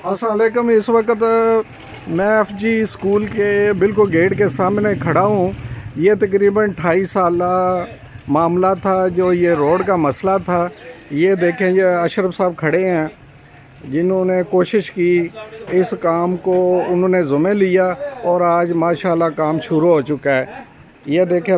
अस्सलाम वालेकुम। इस वक्त मैं FG स्कूल के बिल्कुल गेट के सामने खड़ा हूँ। ये तकरीबन 28 साल मामला था जो ये रोड का मसला था। ये देखें, ये अशरफ साहब खड़े हैं जिन्होंने कोशिश की, इस काम को उन्होंने ज़ुम्मे लिया और आज माशाल्लाह काम शुरू हो चुका है। ये देखें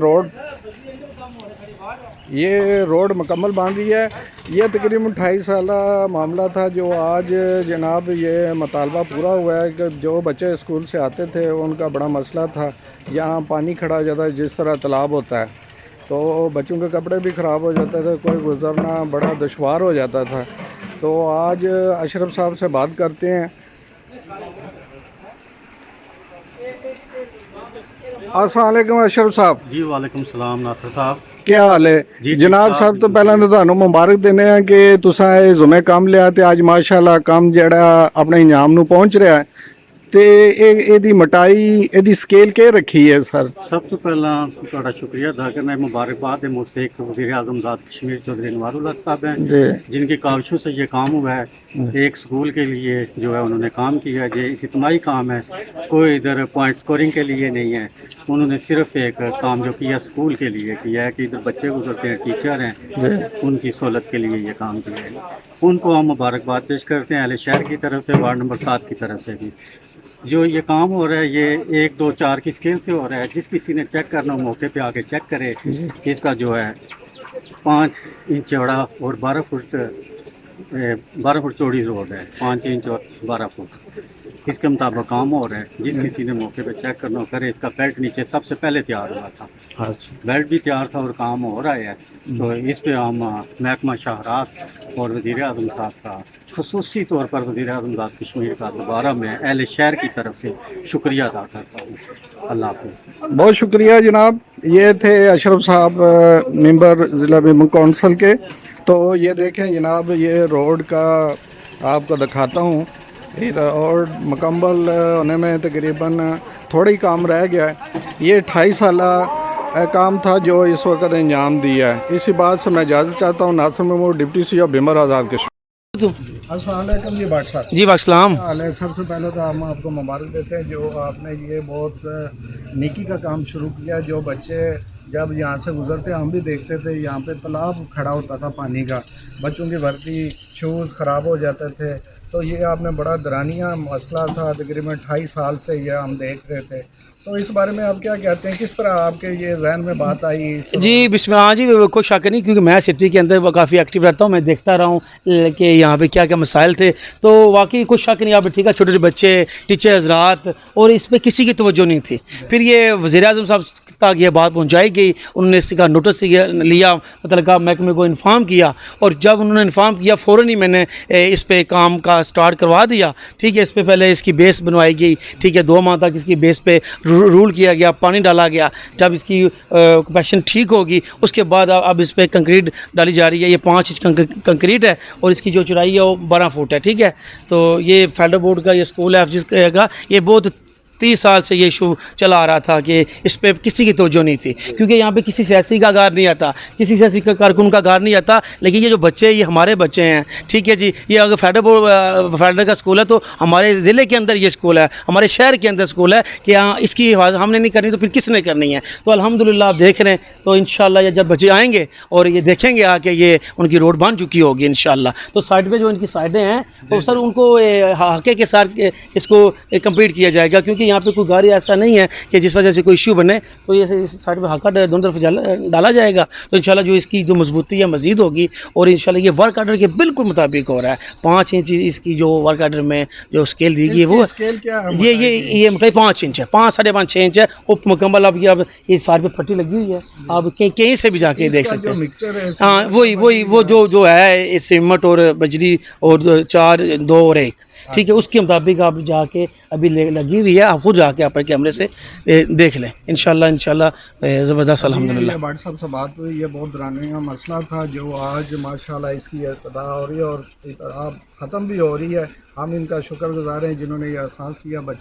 ये रोड मुकम्मल बन रही है। ये तकरीबन 28 साल मामला था जो आज जनाब ये मतालबा पूरा हुआ है कि जो बच्चे स्कूल से आते थे उनका बड़ा मसला था। यहाँ पानी खड़ा हो जाता है, जिस तरह तालाब होता है, तो बच्चों के कपड़े भी ख़राब हो जाते थे, कोई गुजरना बड़ा दुश्वार हो जाता था। तो आज अशरफ साहब से बात करते हैं। अस्सलाम वालेकुम अशरफ साहब। जी वालेकुम सलाम नासिर साहब, क्या हाल है जी जनाब साहब? तो पहला तो ਤੁਹਾਨੂੰ ਮੁਬਾਰਕ ਦਿੰਦੇ ਆ ਕਿ ਤੁਸੀਂ ਇਹ ਜ਼ੁਮੇ ਕੰਮ ਲਿਆ ਤੇ ਅੱਜ ਮਾਸ਼ਾਅੱਲਾ ਕੰਮ ਜਿਹੜਾ ਆਪਣੇ ਇੰਜਾਮ ਨੂੰ ਪਹੁੰਚ ਰਿਹਾ ਹੈ। ਤੇ ਇਹਦੀ ਮਟਾਈ, ਇਹਦੀ ਸਕੇਲ ਕੀ ਰੱਖੀ ਹੈ ਸਰ? ਸਭ ਤੋਂ ਪਹਿਲਾਂ ਤੁਹਾਡਾ ਸ਼ੁਕਰੀਆ ਅਦਾ करना है। मुबारकबाद है मुझसे एक वज़ीर आज़म ज़ात कश्मीर चौधरी अनवारुल्लाह साहब हैं, जिनकी काविशों से ये काम हुआ है। एक स्कूल के लिए जो है उन्होंने काम किया है। ये इज्तिमाई काम है, कोई इधर पॉइंट स्कोरिंग के लिए नहीं है। उन्होंने सिर्फ एक काम जो किया स्कूल के लिए किया है कि इधर बच्चे गुजरते हैं, टीचर हैं, उनकी सहूलत के लिए ये काम किया है। उनको हम मुबारकबाद पेश करते हैं अहले शहर की तरफ से, वार्ड नंबर 7 की तरफ से भी। जो ये काम हो रहा है ये 1, 2, 4 की स्केल से हो रहा है। जिस किसी ने चेक करना हो मौके पे आके चेक करे। इसका जो है 5 इंच चौड़ा और 12 फुट चौड़ी रोड है, 5 इंच और 12 फुट इसके मुताबिक काम हो रहा है। जिस किसी ने मौके पे चेक करना हो करे। इसका बेल्ट नीचे सबसे पहले तैयार हुआ था, बेल्ट भी तैयार था और काम हो रहा है। तो इस पे हम महकमा शाहरात और वज़ीर आज़म साहब का, ख़ुसूसी तौर पर वज़ीर आज़म ज़ात कश्मीर का दोबारा मैं अहले शहर की तरफ से शुक्रिया अदा करता हूँ। अल्लाह हाफ़िज़। बहुत शुक्रिया जनाब। ये थे अशरफ साहब, मेंबर ज़िला बीमा कौंसिल के। तो ये देखें जनाब, ये रोड का आपको दिखाता हूँ। ये रोड मुकम्मल होने में तकरीबन थोड़ा ही काम रह गया है। ये 28 साल काम था जो इस वक्त अंजाम दिया है। इसी बात से मैं इजाज़त चाहता हूँ। Nasir Mahmood, deputy C बिमर Azad Kashmir. अस्सलाम वालेकुम जी बाट साहब। जी वालेकुम। सबसे पहले तो हम आपको मुबारक देते हैं जो आपने ये बहुत नेकी का काम शुरू किया। जो बच्चे जब यहाँ से गुजरते हम भी देखते थे, यहाँ पे तालाब खड़ा होता था पानी का, बच्चों की वर्दी शूज़ ख़राब हो जाते थे। तो ये आपने बड़ा दरानिया मसला था, तकरीबन 28 साल से ये हम देख रहे थे। तो इस बारे में आप क्या कहते हैं, किस तरह आपके ये जहन में बात आई? जी बिस्मिल्लाह जी, कोई शक नहीं, क्योंकि मैं सिटी के अंदर काफ़ी एक्टिव रहता हूँ। मैं देखता रहा हूँ कि यहाँ पे क्या क्या मसाइल थे। तो वाकई कोई शक नहीं, आप ठीक है, छोटे छोटे बच्चे, टीचर हज़रात, और इस पर किसी की तवज्जो नहीं थी। फिर ये वज़ीर आज़म साहब तक ये बात पहुँचाई गई, उन्होंने इसका नोटिस लिया, मतलब का महकमे को इन्फॉर्म किया। और जब उन्होंने इन्फॉर्म किया फ़ौरन ही मैंने इस पे काम का स्टार्ट करवा दिया। ठीक है, इस पर पहले इसकी बेस बनवाई गई। ठीक है, 2 माह तक इसकी बेस पे रूल किया गया, पानी डाला गया। जब इसकी कैपेसिटी ठीक होगी उसके बाद अब इस पर कंक्रीट डाली जा रही है। ये 5 इंच कंक्रीट है और इसकी जो चौड़ाई है वो 12 फुट है। ठीक है, तो ये फेडरल बोर्ड का ये स्कूल है जिसका ये बहुत 30 साल से ये इशू चला आ रहा था कि इस पर किसी की तवज्जो नहीं थी, क्योंकि यहाँ पे किसी सियासी का गार नहीं आता, किसी सियासी का कारकुन का गार नहीं आता। लेकिन ये जो बच्चे, ये हमारे बच्चे हैं। ठीक है जी, ये अगर फेडरल का स्कूल है तो हमारे ज़िले के अंदर ये स्कूल है, हमारे शहर के अंदर स्कूल है कि हाँ, इसकी हिफाजत हमने नहीं करनी तो फिर किसने करनी है? तो अल्हम्दुलिल्लाह आप देख रहे हैं। तो इंशाअल्लाह जब बच्चे आएँगे और ये देखेंगे आके ये उनकी रोड बन चुकी होगी इंशाअल्लाह। तो साइड में जो इनकी साइडें हैं तो सर उनको हक़े के साथ इसको कंप्लीट किया जाएगा, क्योंकि यहाँ पे कोई गाड़ी ऐसा नहीं है कि जिस वजह से कोई इश्यू बने। तो ये इस साइड पे हक्का दोनों तरफ डाला जाएगा। तो इंशाल्लाह जो इसकी जो मजबूती है मज़ीद होगी और इंशाल्लाह ये वर्क आर्डर के बिल्कुल मुताबिक हो रहा है। 5 इंच इसकी जो वर्क आर्डर में जो स्केल दी गई है वो स्केल क्या है? ये मोटाई 5 इंच है, 5, 5.5, 6 इंच है वो मुकम्मल। अब ये साइड पे पट्टी लगी हुई है, आप कहीं से भी जाके देख सकते हैं। हाँ, वही वो जो है सीमेंट और बजरी और 4, 2 और 1। ठीक है, उसके मुताबिक आप जाके अभी लगी हुई है, आप खुद जाके अपने कैमरे से देख लें। इंशाल्लाह ज़बरदस्त अल्हम्दुलिल्लाह। भाट साहब से बात हुई, ये बहुत दरानिया मसला था जो आज माशाल्लाह इसकी इब्तिदा हो रही है और ख़त्म भी हो रही है। हम इनका शुक्रगुज़ार हैं जिन्होंने ये एहसास किया। बच्चों